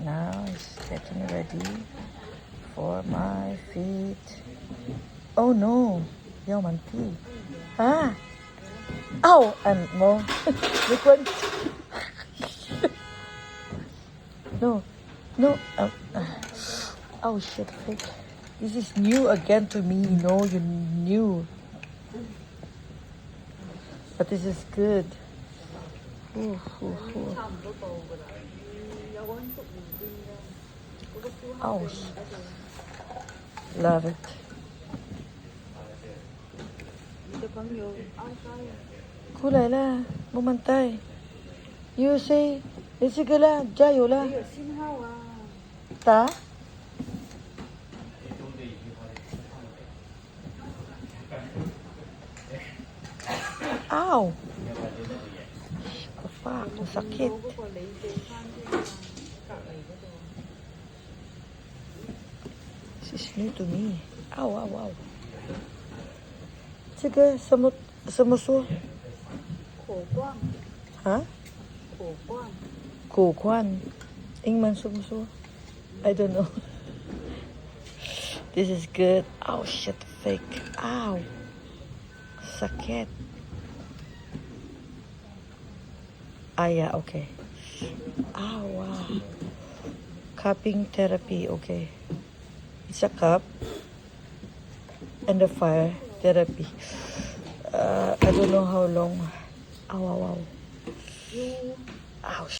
Now it's getting ready for my feet. Oh no, Yo Manti. Ah. Ow! And more. Look one. No. No. Oh shit, fake. This is new again to me. No, you new. But this is good. Ooh, ooh, ooh. Ouch. Love it. Kulay la, bumantay. You say, sige la, jayo la. Ta? Ow! Fuck, masakit. This is new to me. Ow, ow, ow. Sige, samuso. Ha? Kukwan. Ingman sumuso. I don't know. This is good. Oh shit, fake. Ow. Sakit. Ah, yeah, okay. Ah, wow. Cupping therapy, okay. It's a cup and a fire therapy. I don't know how long. Ow, ow, ow. Ouch.